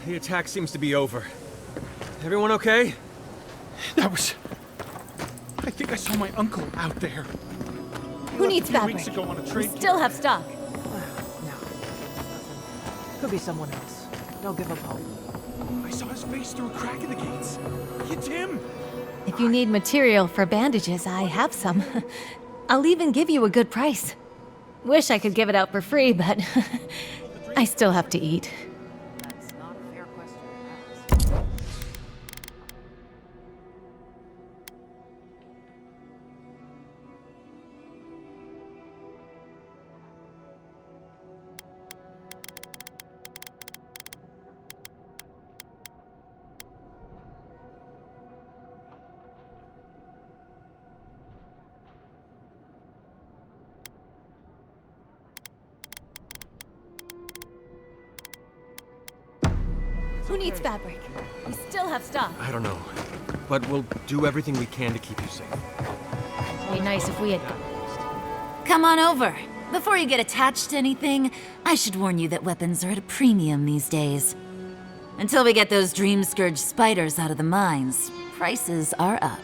The attack seems to be over. Everyone okay? That was... I think I saw my uncle out there. Who needs fabric? Weeks ago on a We trade still have stock. No. Could be someone else. Don't give up hope. I saw his face through a crack in the gates. It's him! If you need material for bandages, I have some. I'll even give you a good price. Wish I could give it out for free, but I still have to eat. That's not a fair question to ask. Who needs fabric? We still have stock. I don't know. But we'll do everything we can to keep you safe. It'd be nice if we had... Come on over. Before you get attached to anything, I should warn you that weapons are at a premium these days. Until we get those Dream Scourge spiders out of the mines, prices are up.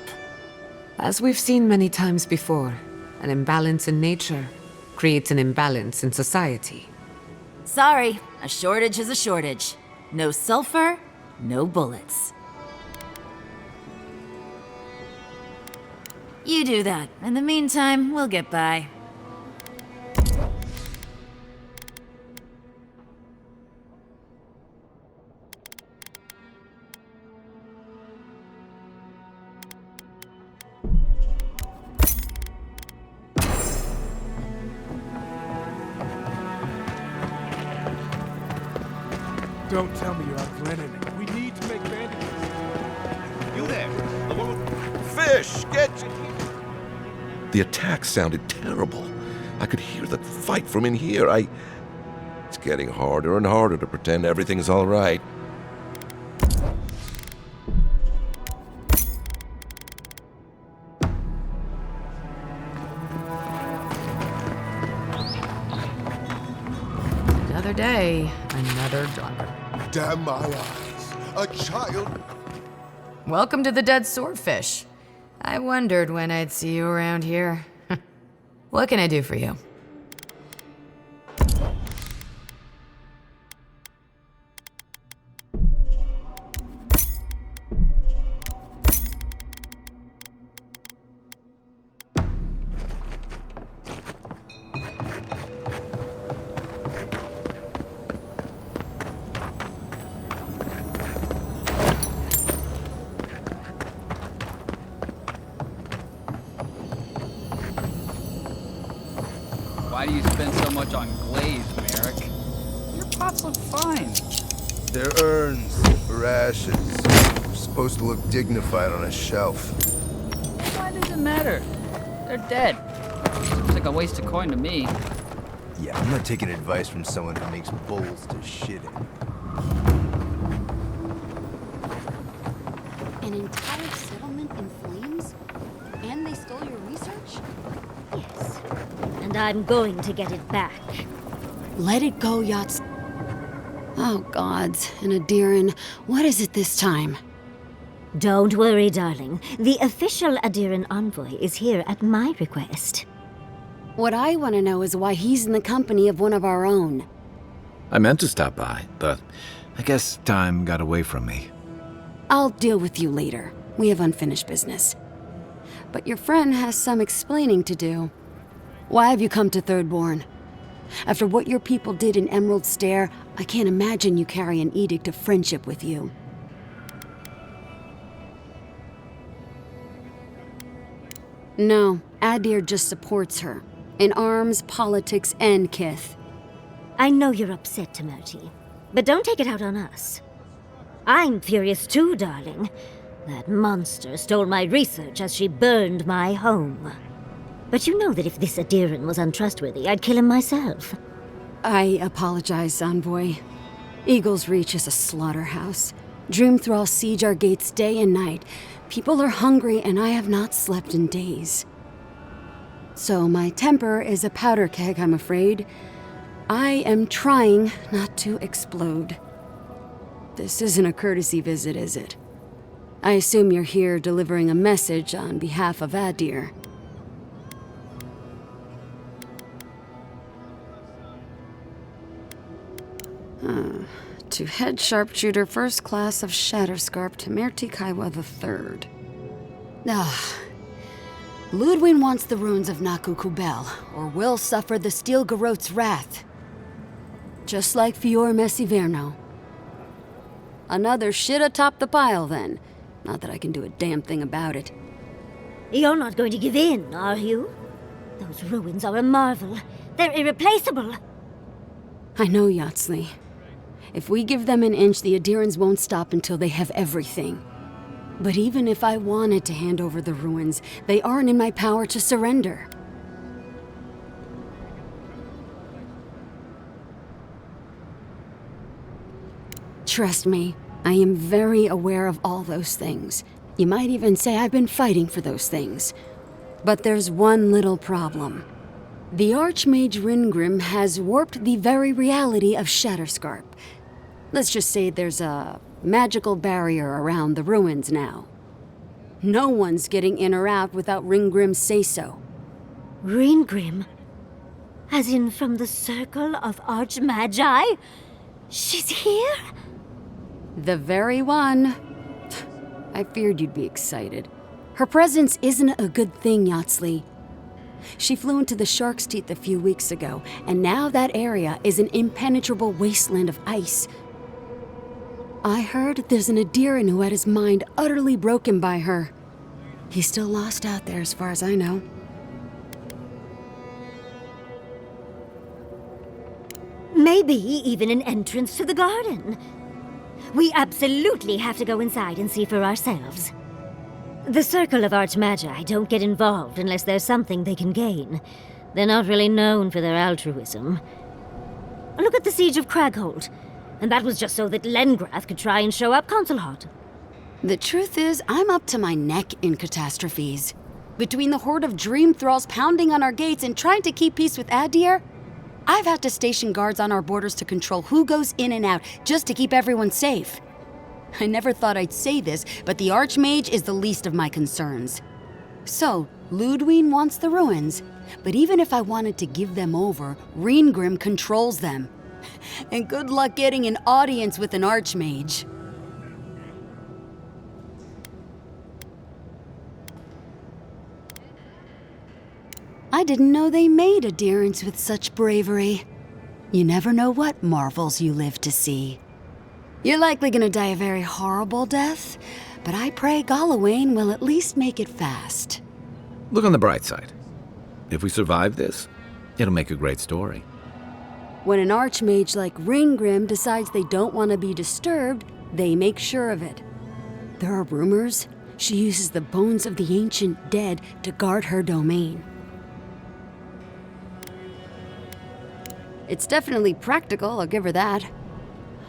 As we've seen many times before, an imbalance in nature creates an imbalance in society. Sorry, a shortage is a shortage. No sulfur, no bullets. You do that. In the meantime, we'll get by. Don't tell me you're out of linen. We need to make bandages. You there? The one with fish! Get you! The attack sounded terrible. I could hear the fight from in here. It's getting harder and harder to pretend everything's all right. Another day, another drunkard. Damn my eyes. A child. Welcome to the Dead Swordfish. I wondered when I'd see you around here. What can I do for you? Why do you spend so much on glaze, Merrick? Your pots look fine. They're urns for ashes. They're supposed to look dignified on a shelf. Why does it matter? They're dead. Seems like a waste of coin to me. Yeah, I'm not taking advice from someone who makes bowls to shit in. An entire settlement in flames? And they stole your research? Yes. And I'm going to get it back. Let it go, Yachts. Oh, gods. And Aedyr, what is it this time? Don't worry, darling. The official Aedyr envoy is here at my request. What I want to know is why he's in the company of one of our own. I meant to stop by, but I guess time got away from me. I'll deal with you later. We have unfinished business. But your friend has some explaining to do. Why have you come to Thirdborn? After what your people did in Emerald Stair, I can't imagine you carry an edict of friendship with you. No, Aedyr just supports her. In arms, politics, and kith. I know you're upset, Timothy, but don't take it out on us. I'm furious too, darling. That monster stole my research as she burned my home. But you know that if this Aedyr was untrustworthy, I'd kill him myself. I apologize, Envoy. Eagle's Reach is a slaughterhouse. Dreamthrall siege our gates day and night. People are hungry, and I have not slept in days. So my temper is a powder keg, I'm afraid. I am trying not to explode. This isn't a courtesy visit, is it? I assume you're here delivering a message on behalf of Aedyr. To head sharpshooter first class of Shatterscarp Temerty Kaiwa III. Ludwig wants the ruins of Naku Kubel, or will suffer the Steel Garrote's wrath. Just like Fior Messiverno. Another shit atop the pile, then. Not that I can do a damn thing about it. You're not going to give in, are you? Those ruins are a marvel. They're irreplaceable. I know, Yatsley. If we give them an inch, the Aedyrians won't stop until they have everything. But even if I wanted to hand over the ruins, they aren't in my power to surrender. Trust me, I am very aware of all those things. You might even say I've been fighting for those things. But there's one little problem. The Archmage Ringrim has warped the very reality of Shatterscarp. Let's just say there's a magical barrier around the ruins now. No one's getting in or out without Ringgrim's say-so. Ringgrim? As in from the Circle of Archmagi? She's here? The very one. I feared you'd be excited. Her presence isn't a good thing, Yatsley. She flew into the Shark's Teeth a few weeks ago, and now that area is an impenetrable wasteland of ice. I heard there's an Aedyran who had his mind utterly broken by her. He's still lost out there as far as I know. Maybe even an entrance to the garden. We absolutely have to go inside and see for ourselves. The Circle of Archmagi don't get involved unless there's something they can gain. They're not really known for their altruism. Look at the Siege of Cragholt. And that was just so that Lengrath could try and show up Consulhot. The truth is, I'm up to my neck in catastrophes. Between the horde of dream thralls pounding on our gates and trying to keep peace with Aedyr, I've had to station guards on our borders to control who goes in and out, just to keep everyone safe. I never thought I'd say this, but the Archmage is the least of my concerns. So, Ludwig wants the ruins, but even if I wanted to give them over, Ringgrim controls them. And good luck getting an audience with an Archmage. I didn't know they made Aedyrans with such bravery. You never know what marvels you live to see. You're likely gonna die a very horrible death, but I pray Galawain will at least make it fast. Look on the bright side. If we survive this, it'll make a great story. When an Archmage like Ringgrim decides they don't want to be disturbed, they make sure of it. There are rumors she uses the bones of the ancient dead to guard her domain. It's definitely practical, I'll give her that.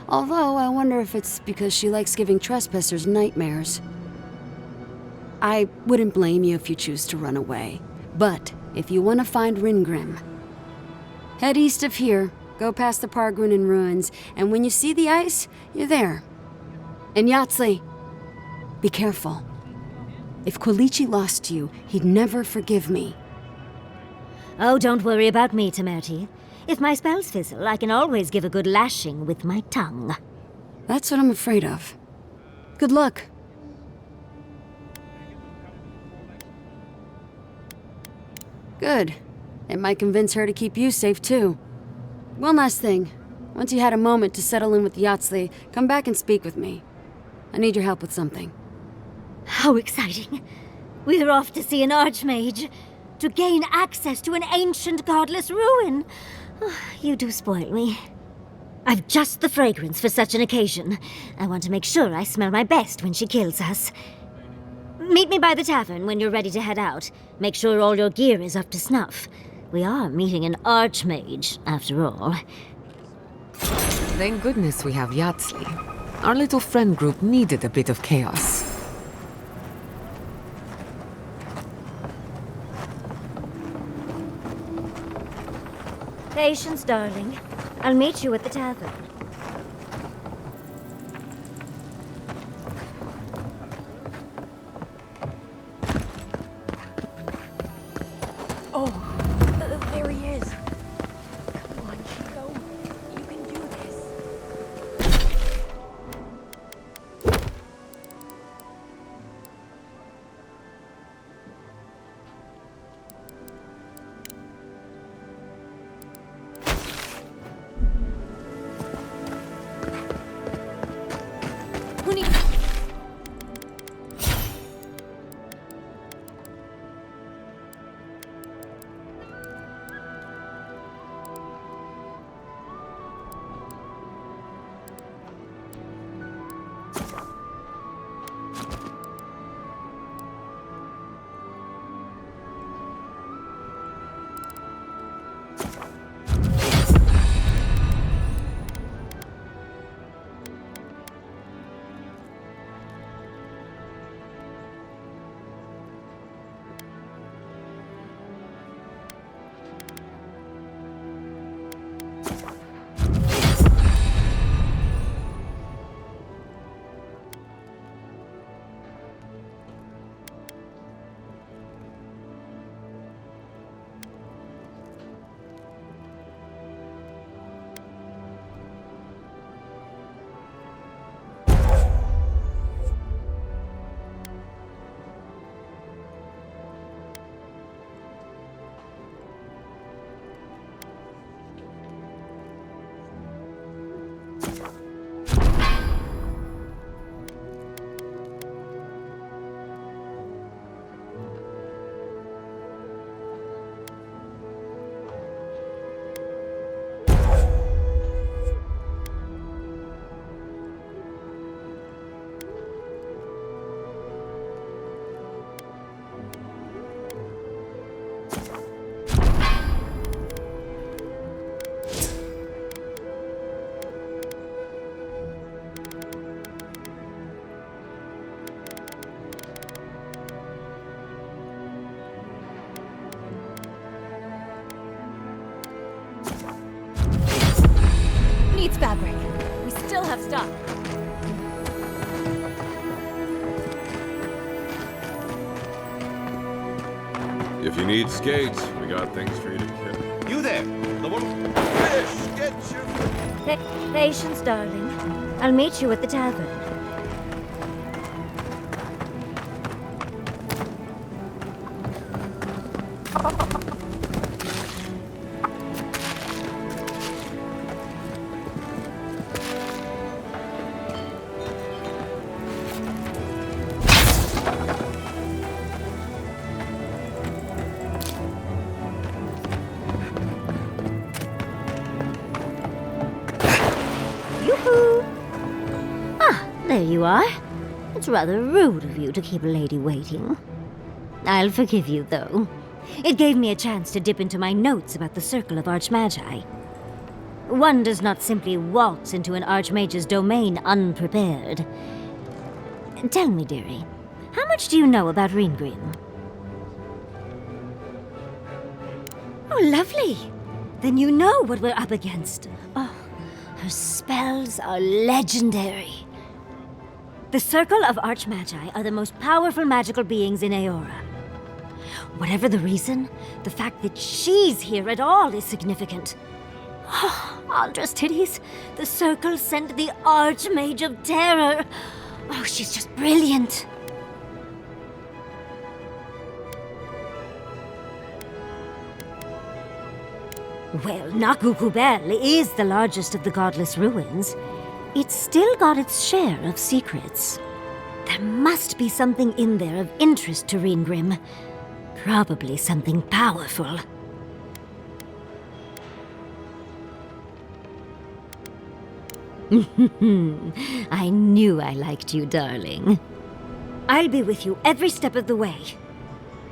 Although, I wonder if it's because she likes giving trespassers nightmares. I wouldn't blame you if you choose to run away. But, if you want to find Ringgrim, head east of here, go past the Pargunan ruins, and when you see the ice, you're there. And Yatsley, be careful. If Quilichi lost you, he'd never forgive me. Oh, don't worry about me, Temerty. If my spells fizzle, I can always give a good lashing with my tongue. That's what I'm afraid of. Good luck. Good. It might convince her to keep you safe, too. One last thing. Once you had a moment to settle in with Yatsley, come back and speak with me. I need your help with something. How exciting. We're off to see an Archmage. To gain access to an ancient godless ruin. You do spoil me. I've just the fragrance for such an occasion. I want to make sure I smell my best when she kills us. Meet me by the tavern when you're ready to head out. Make sure all your gear is up to snuff. We are meeting an Archmage, after all. Thank goodness we have Yatsley. Our little friend group needed a bit of chaos. Patience, darling. I'll meet you at the tavern. fabric. We still have stock. If you need skates, we got things for you to carry. You there! The woman. Fish! Get your. Patience, darling. I'll meet you at the tavern. There you are. It's rather rude of you to keep a lady waiting. I'll forgive you, though. It gave me a chance to dip into my notes about the Circle of Archmagi. One does not simply waltz into an Archmage's domain unprepared. Tell me, dearie, how much do you know about Ringrim? Oh, lovely. Then you know what we're up against. Oh, her spells are legendary. The Circle of Archmagi are the most powerful magical beings in Eora. Whatever the reason, the fact that she's here at all is significant. Oh, Andra's titties, the Circle sent the Archmage of Terror. Oh, she's just brilliant. Well, Nakukubel is the largest of the godless ruins. It's still got its share of secrets. There must be something in there of interest to Ringrim. Probably something powerful. I knew I liked you, darling. I'll be with you every step of the way.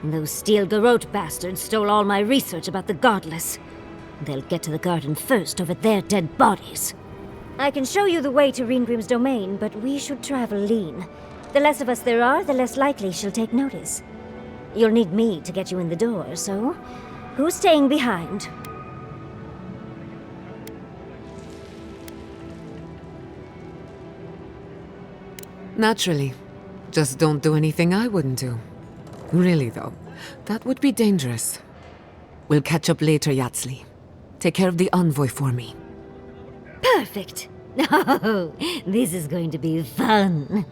Those Steel Garrote bastards stole all my research about the Godless. They'll get to the garden first over their dead bodies. I can show you the way to Ringrim's domain, but we should travel lean. The less of us there are, the less likely she'll take notice. You'll need me to get you in the door, so who's staying behind? Naturally. Just don't do anything I wouldn't do. Really, though, that would be dangerous. We'll catch up later, Yatsli. Take care of the envoy for me. Perfect. Oh, this is going to be fun.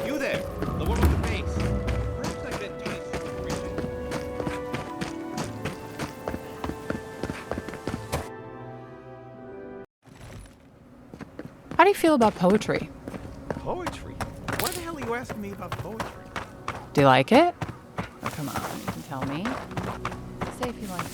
You there! The one with the face! Perhaps I've been doing something recently. How do you feel about poetry? Poetry? Why the hell are you asking me about poetry? Do you like it? Oh, come on, you can tell me. Say if you like it.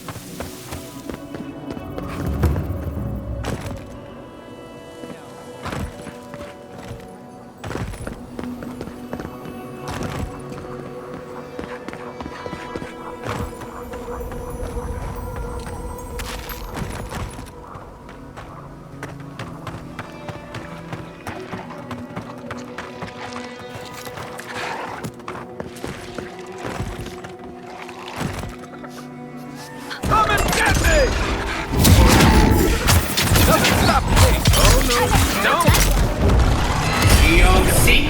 Come and get me! Nothing stop me! Oh no, no! You'll see!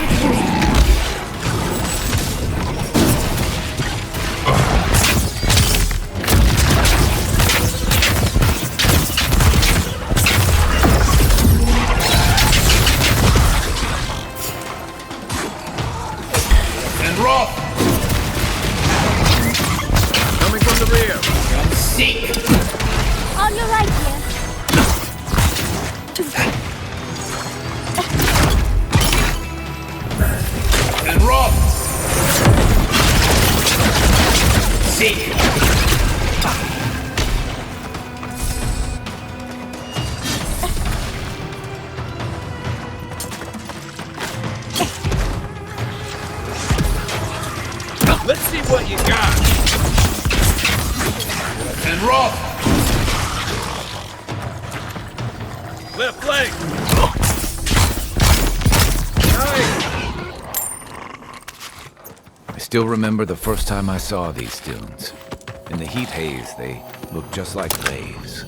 And Roth! Coming from the rear! Seek! On your right, dear. And Roth! Seek! Let's see what you got! And Roth! Left leg! I still remember the first time I saw these dunes. In the heat haze, they looked just like waves.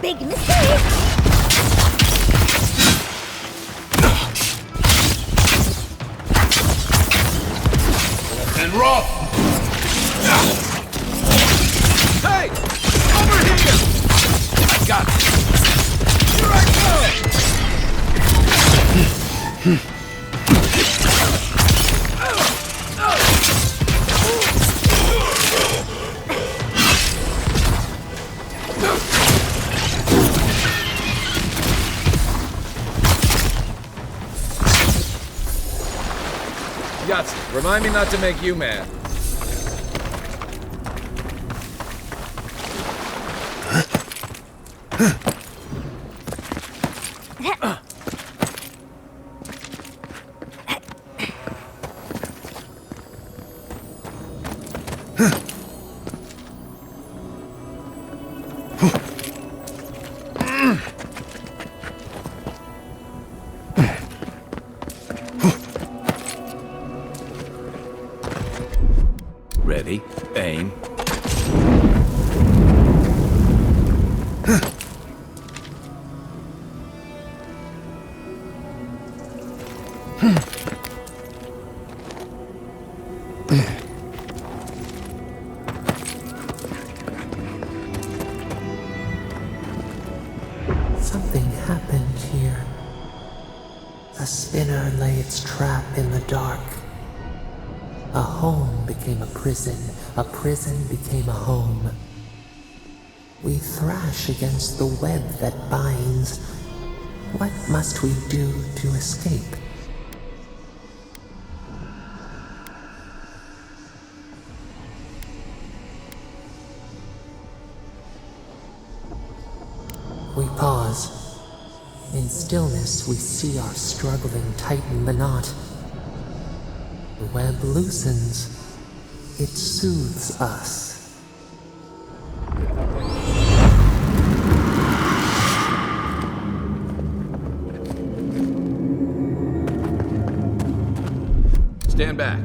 Big mistake! And rough! Hey! Over here! I got it! Here I Yahtzee, remind me not to make you mad. Ready, aim. Something happened here. A spinner lay its trap in the dark. A home became a prison became a home. We thrash against the web that binds. What must we do to escape? We pause. In stillness, we see our struggling tighten the knot. The web loosens. It soothes us. Stand back.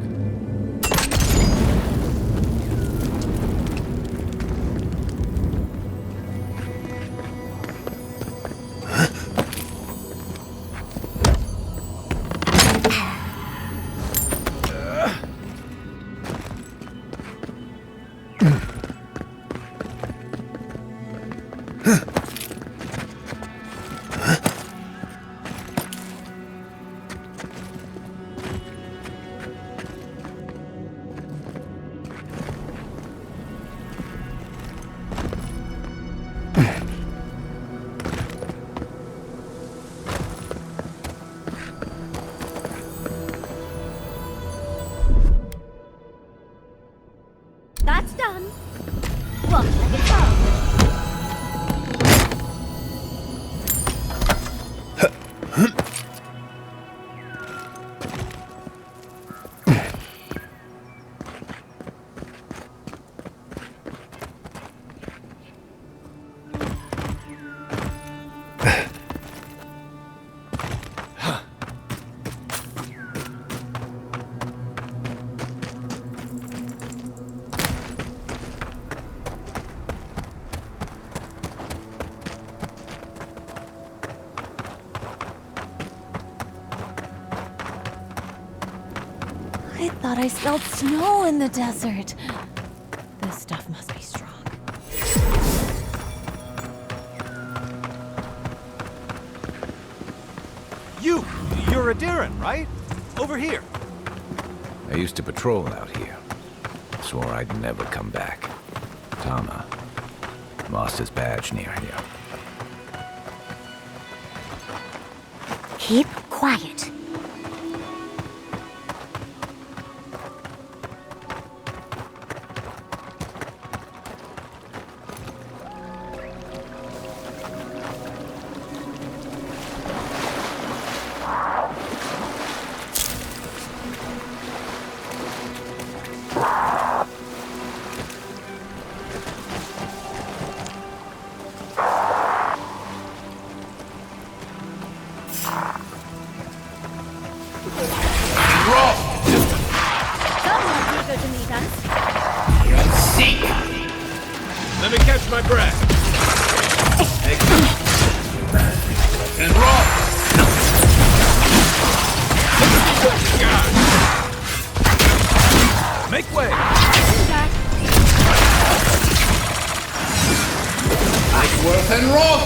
That's done. Walk like it's on. Thought I smelled snow in the desert. This stuff must be strong. You're Aedyr, right? Over here. I used to patrol out here. Swore I'd never come back. Tama lost his badge near here. Keep quiet. Let me catch my breath. And roll. Make way. Make worth and roll.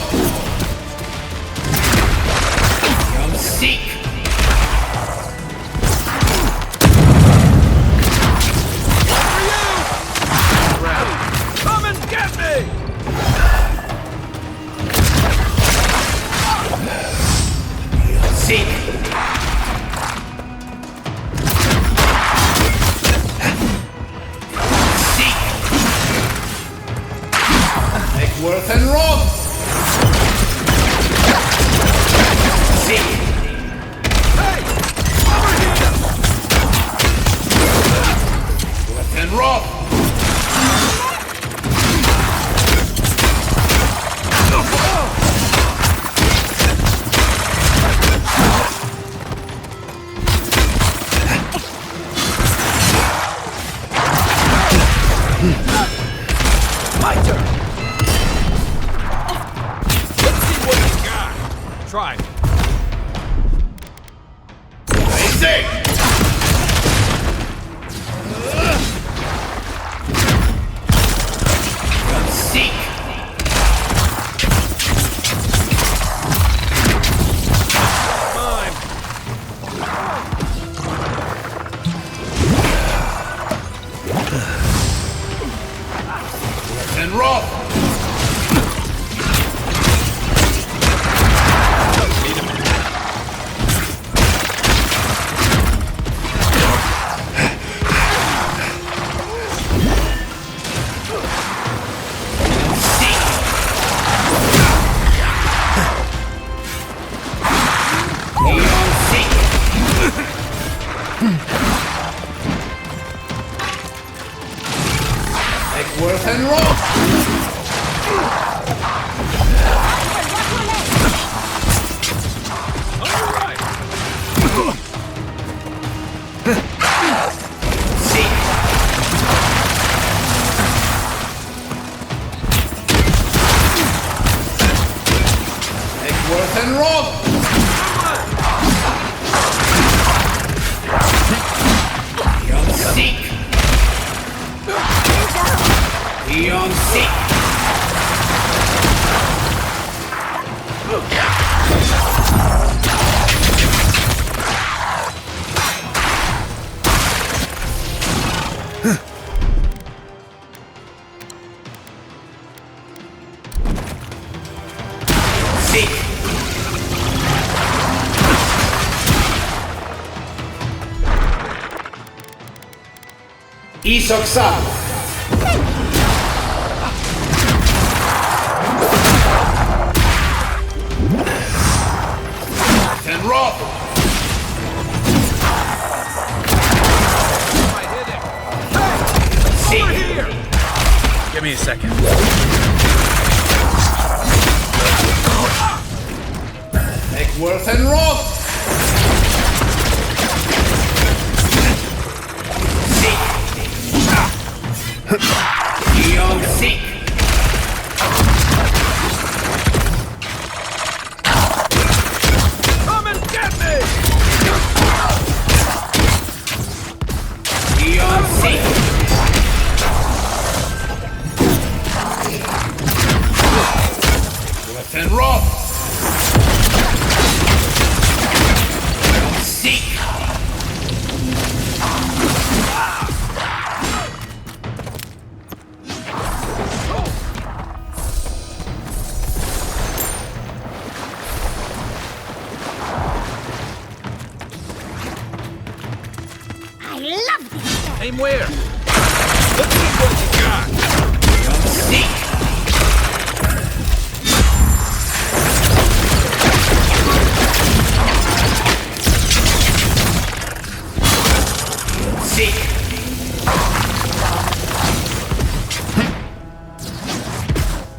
Come seek. Come and get me! Seek. Seek. Make worth and roll. Seek. Hey! Over here! Worth and roll. My turn! Let's see what he's got. Try me. Basic! Come seek! Mine. And roll! Make worth and roll! Worth and roll! Beyond seek! Beyond seek! Seek! Isoksa! And roll! Hey! Over here! Give me a second. Make worth and roll! Beyond seek! Come and get me! Aim where? Let's see what you got. You'll see. See.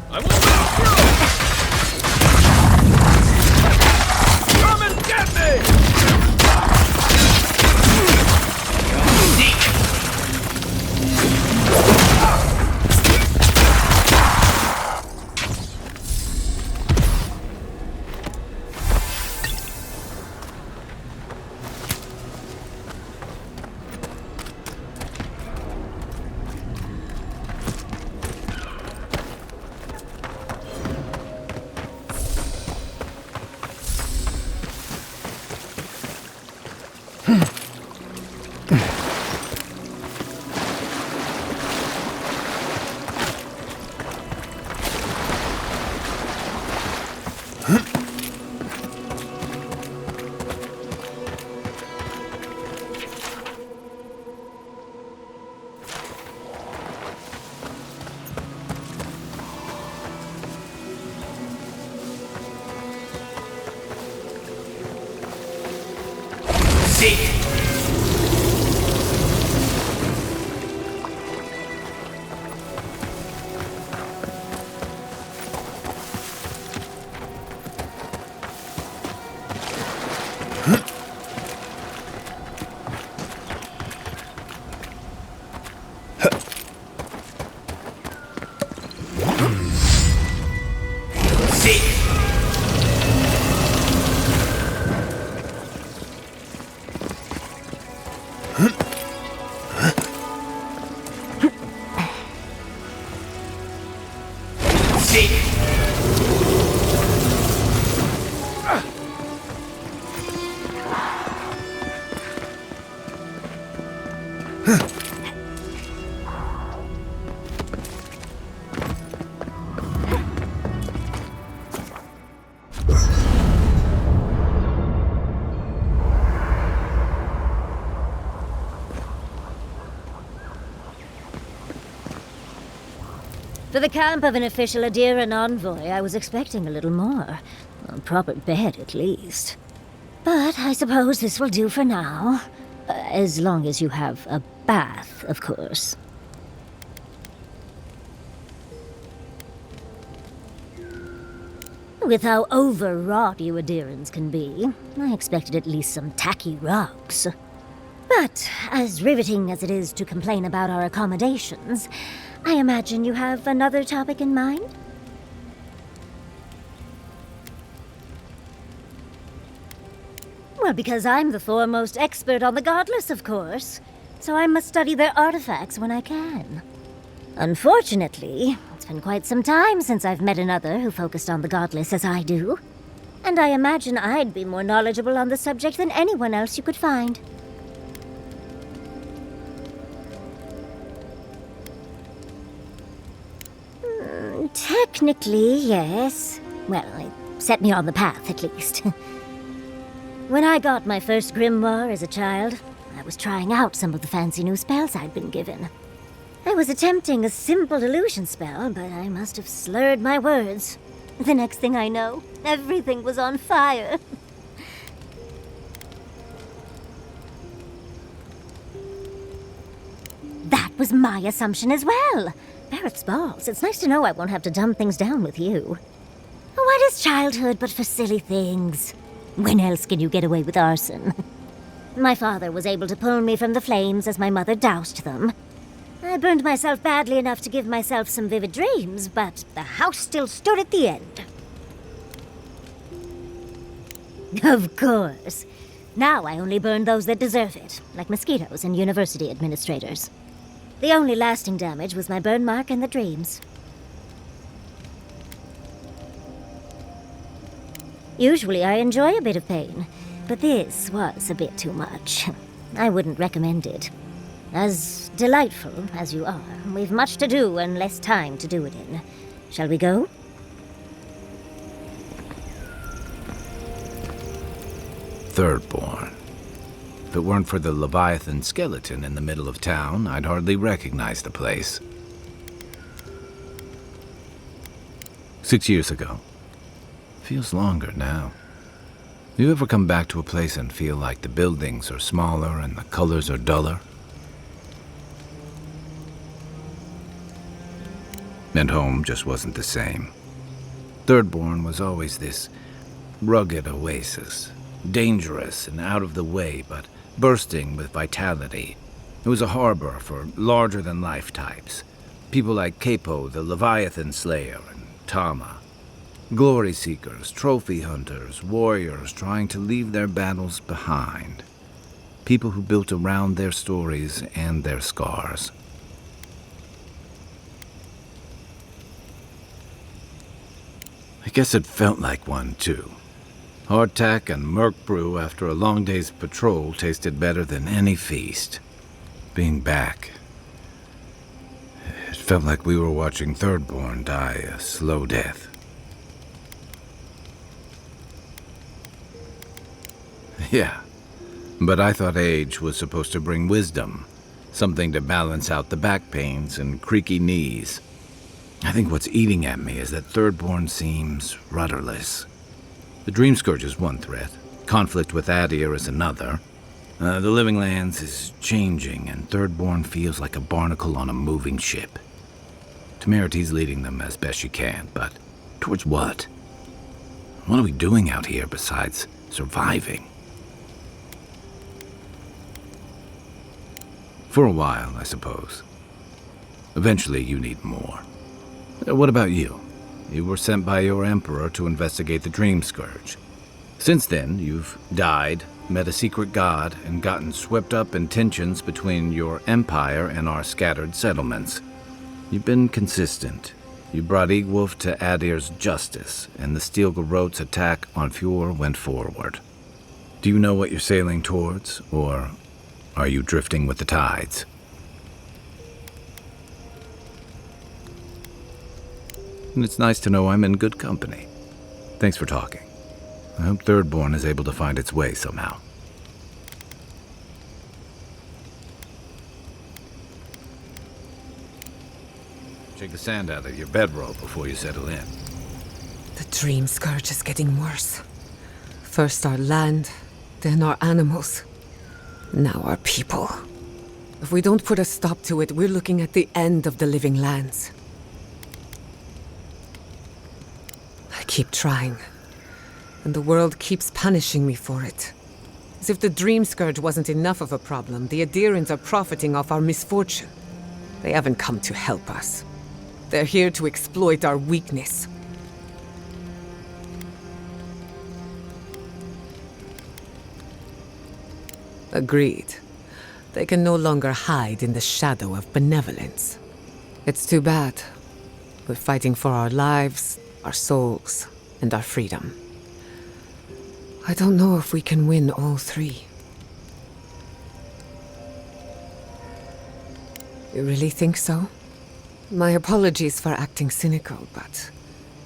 I won't go through. Come and get me. For the camp of an official Aedyr envoy, I was expecting a little more. A proper bed, at least. But I suppose this will do for now. As long as you have a bath, of course. With how overwrought you Aedyrans can be, I expected at least some tacky rugs. But as riveting as it is to complain about our accommodations, I imagine you have another topic in mind? Well, because I'm the foremost expert on the godless, of course. So I must study their artifacts when I can. Unfortunately, it's been quite some time since I've met another who focused on the godless as I do. And I imagine I'd be more knowledgeable on the subject than anyone else you could find. Technically, yes. Well, it set me on the path, at least. When I got my first grimoire as a child, I was trying out some of the fancy new spells I'd been given. I was attempting a simple illusion spell, but I must have slurred my words. The next thing I know, everything was on fire. That was my assumption as well. Barrett's balls. It's nice to know I won't have to dumb things down with you. What is childhood but for silly things? When else can you get away with arson? My father was able to pull me from the flames as my mother doused them. I burned myself badly enough to give myself some vivid dreams, but the house still stood at the end. Of course. Now I only burn those that deserve it, like mosquitoes and university administrators. The only lasting damage was my burn mark and the dreams. Usually I enjoy a bit of pain, but this was a bit too much. I wouldn't recommend it. As delightful as you are, we've much to do and less time to do it in. Shall we go? Thirdborn. it weren't for the Leviathan skeleton in the middle of town, I'd hardly recognize the place. 6 years ago. Feels longer now. You ever come back to a place and feel like the buildings are smaller and the colors are duller? And home just wasn't the same. Thirdborn was always this rugged oasis, dangerous and out of the way, but bursting with vitality. It was a harbor for larger-than-life types. People like Capo, the Leviathan Slayer, and Tama. Glory seekers, trophy hunters, warriors trying to leave their battles behind. People who built around their stories and their scars. I guess it felt like one, too. Hardtack and murk brew after a long day's patrol tasted better than any feast. Being back, it felt like we were watching Thirdborn die a slow death. Yeah, but I thought age was supposed to bring wisdom, something to balance out the back pains and creaky knees. I think what's eating at me is that Thirdborn seems rudderless. The Dream Scourge is one threat, conflict with Aedyr is another. The Living Lands is changing, and Thirdborn feels like a barnacle on a moving ship. Temerity's leading them as best she can, but towards what? What are we doing out here besides surviving? For a while, I suppose. Eventually, you need more. What about you? You were sent by Aedyr Emperor to investigate the Dream Scourge. Since then, you've died, met a secret god, and gotten swept up in tensions between your empire and our scattered settlements. You've been consistent. You brought Egwulf to Aedyr's justice, and the Stilgarrote's attack on Fjord went forward. Do you know what you're sailing towards, or are you drifting with the tides? And it's nice to know I'm in good company. Thanks for talking. I hope Thirdborn is able to find its way somehow. Shake the sand out of your bedroll before you settle in. The Dream Scourge is getting worse. First our land, then our animals. Now our people. If we don't put a stop to it, we're looking at the end of the Living Lands. I keep trying, and the world keeps punishing me for it. As if the Dream Scourge wasn't enough of a problem, the Aedyrans are profiting off our misfortune. They haven't come to help us. They're here to exploit our weakness. Agreed. They can no longer hide in the shadow of benevolence. It's too bad. We're fighting for our lives, our souls, and our freedom. I don't know if we can win all three. You really think so? My apologies for acting cynical, but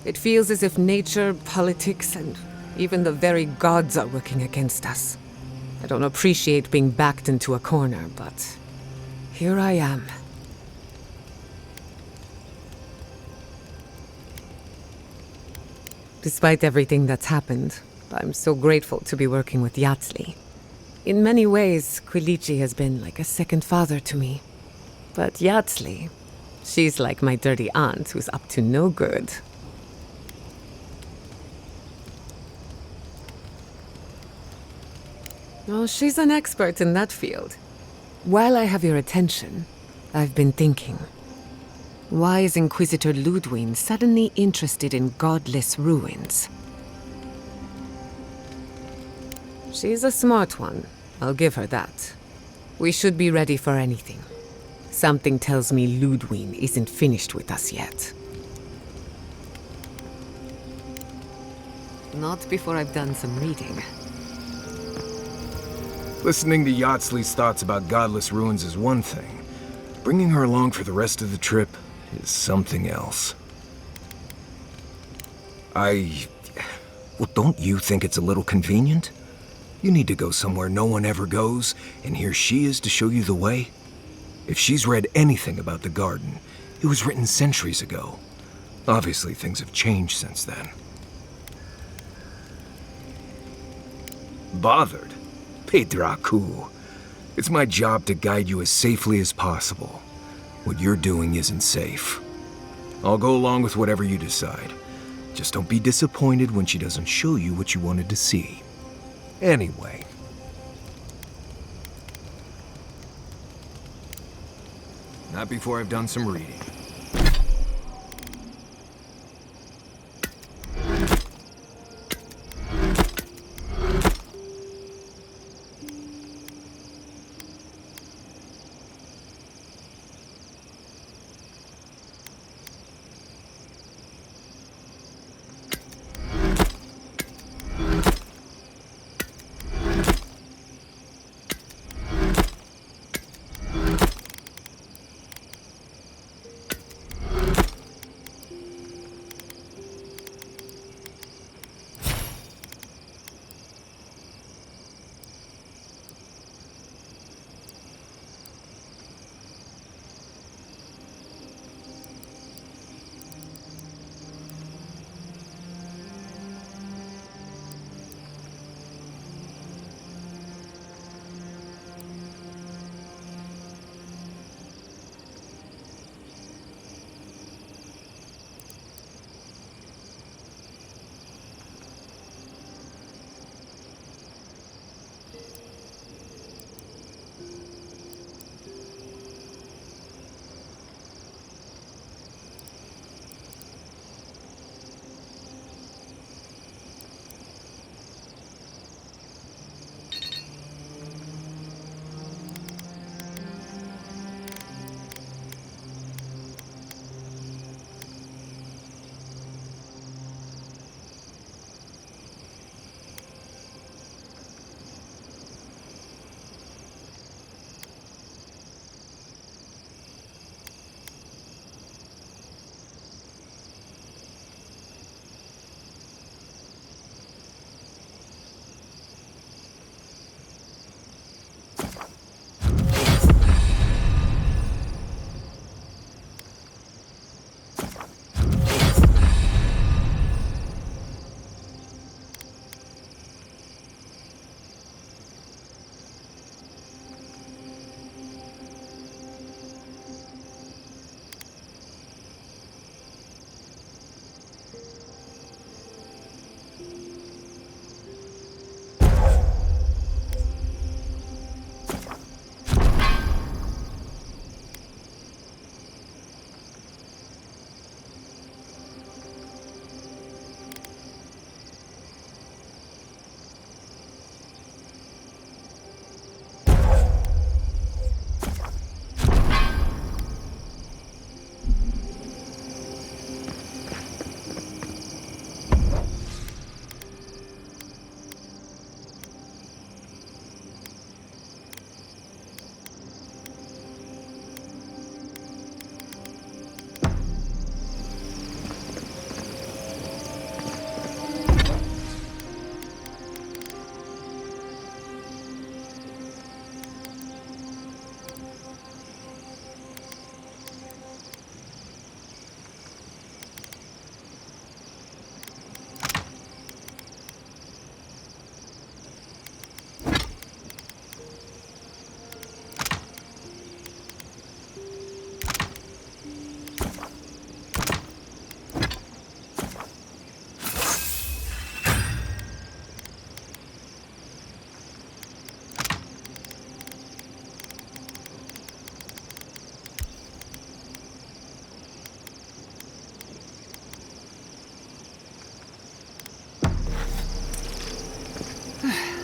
it feels as if nature, politics, and even the very gods are working against us. I don't appreciate being backed into a corner, but here I am. Despite everything that's happened, I'm so grateful to be working with Yatsli. In many ways, Quilici has been like a second father to me. But Yatsli, she's like my dirty aunt who's up to no good. Oh, she's an expert in that field. While I have your attention, I've been thinking. Why is Inquisitor Ludwig suddenly interested in godless ruins? She's a smart one. I'll give her that. We should be ready for anything. Something tells me Ludwig isn't finished with us yet. Not before I've done some reading. Listening to Yatsli's thoughts about godless ruins is one thing. Bringing her along for the rest of the trip is something else. Well, don't you think it's a little convenient? You need to go somewhere no one ever goes, and here she is to show you the way? If she's read anything about the garden, it was written centuries ago. Obviously, things have changed since then. Bothered? Pedraku. It's my job to guide you as safely as possible. What you're doing isn't safe. I'll go along with whatever you decide. Just don't be disappointed when she doesn't show you what you wanted to see. Anyway. Not before I've done some reading.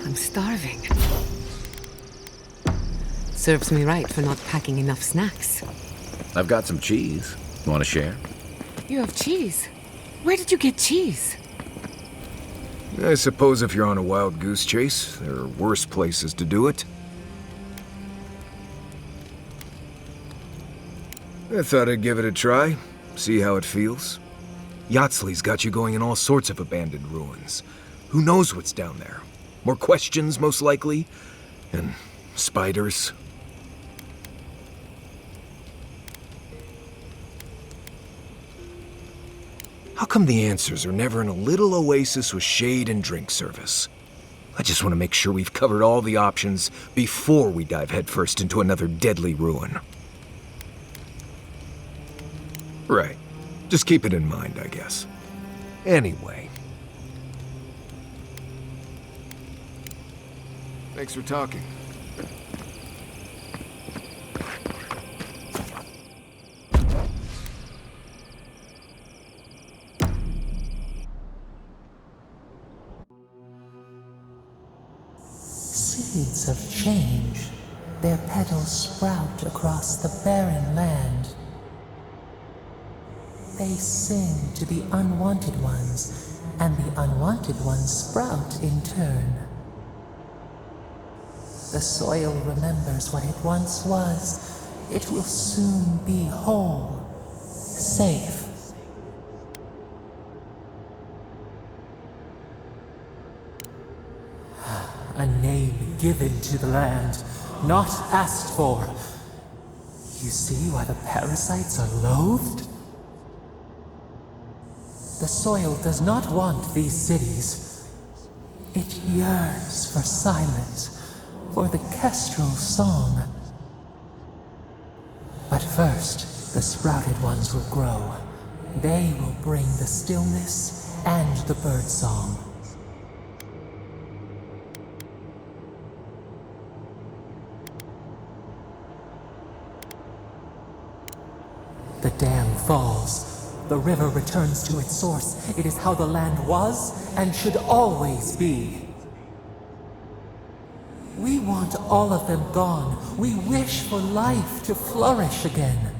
I'm starving. Serves me right for not packing enough snacks. I've got some cheese. You want to share? You have cheese? Where did you get cheese? I suppose if you're on a wild goose chase, there are worse places to do it. I thought I'd give it a try, see how it feels. Yatsley's got you going in all sorts of abandoned ruins. Who knows what's down there? More questions, most likely. And spiders. How come the answers are never in a little oasis with shade and drink service? I just want to make sure we've covered all the options before we dive headfirst into another deadly ruin. Right. Just keep it in mind, I guess. Anyway. Thanks for talking. Seeds of change, their petals sprout across the barren land. They sing to the unwanted ones, and the unwanted ones sprout in turn. The soil remembers what it once was. It will soon be whole, safe. A name given to the land, not asked for. You see why the parasites are loathed? The soil does not want these cities. It yearns for silence, for the kestrel song. But first, the sprouted ones will grow. They will bring the stillness and the birdsong. The dam falls. The river returns to its source. It is how the land was and should always be. We want all of them gone. We wish for life to flourish again.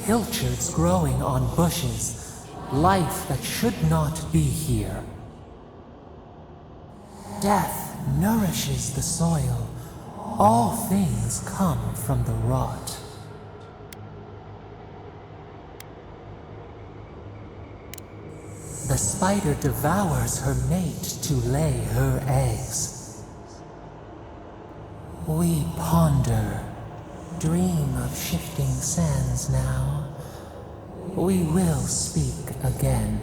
Pilchards growing on bushes. Life that should not be here. Death nourishes the soil. All things come from the rot. The spider devours her mate to lay her eggs. We ponder, dream of shifting sands now. We will speak again.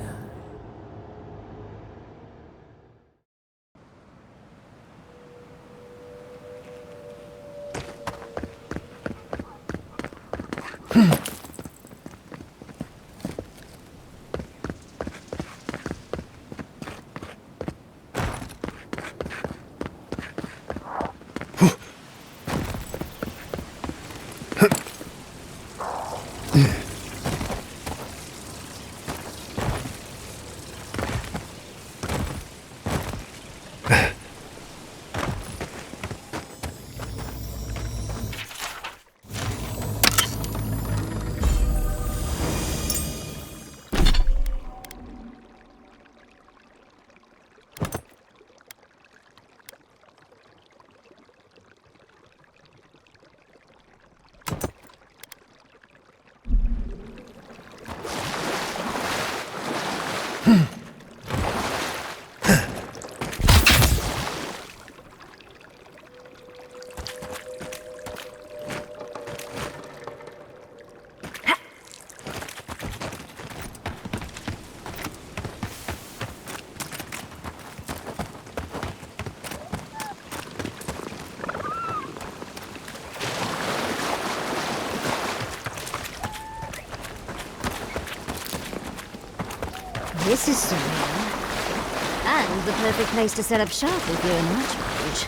This is surreal. And the perfect place to set up shop if you're in Archmage.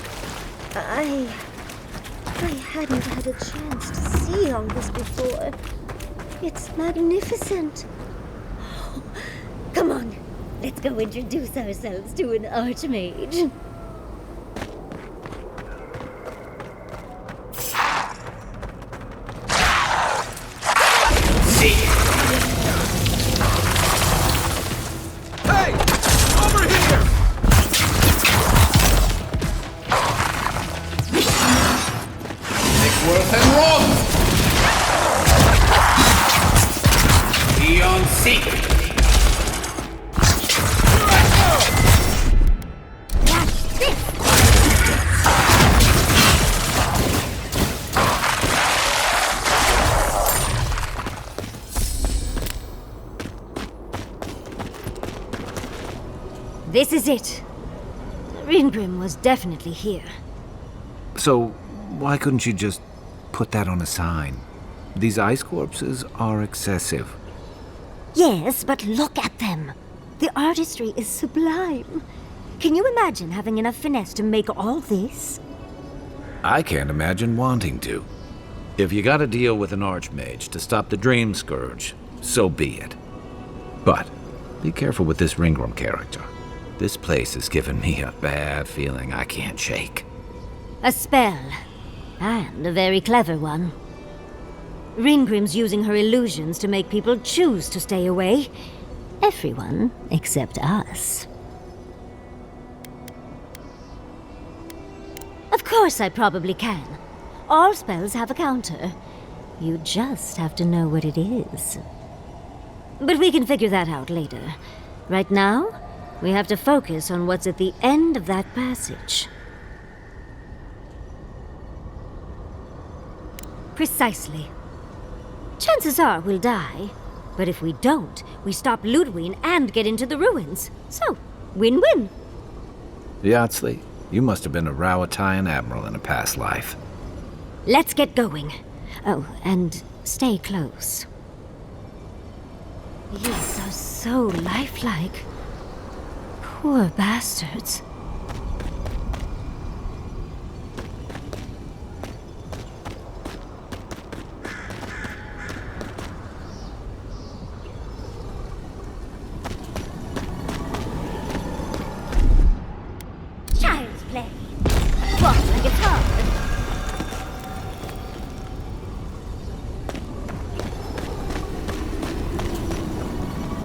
I hadn't had a chance to see all this before. It's magnificent. Oh, come on, let's go introduce ourselves to an Archmage. see. This is it. Ringrim was definitely here. So, why couldn't you just put that on a sign? These ice corpses are excessive. Yes, but look at them. The artistry is sublime. Can you imagine having enough finesse to make all this? I can't imagine wanting to. If you gotta deal with an archmage to stop the Dream Scourge, so be it. But be careful with this Ringrim character. This place has given me a bad feeling I can't shake. A spell. And a very clever one. Ringrim's using her illusions to make people choose to stay away. Everyone except us. Of course I probably can. All spells have a counter. You just have to know what it is. But we can figure that out later. Right now, we have to focus on what's at the end of that passage. Precisely. Chances are we'll die, but if we don't, we stop Ludwig and get into the ruins. So, win-win. Yatsley, you must have been a Rowatayan admiral in a past life. Let's get going. Oh, and stay close. These are so lifelike. Poor bastards.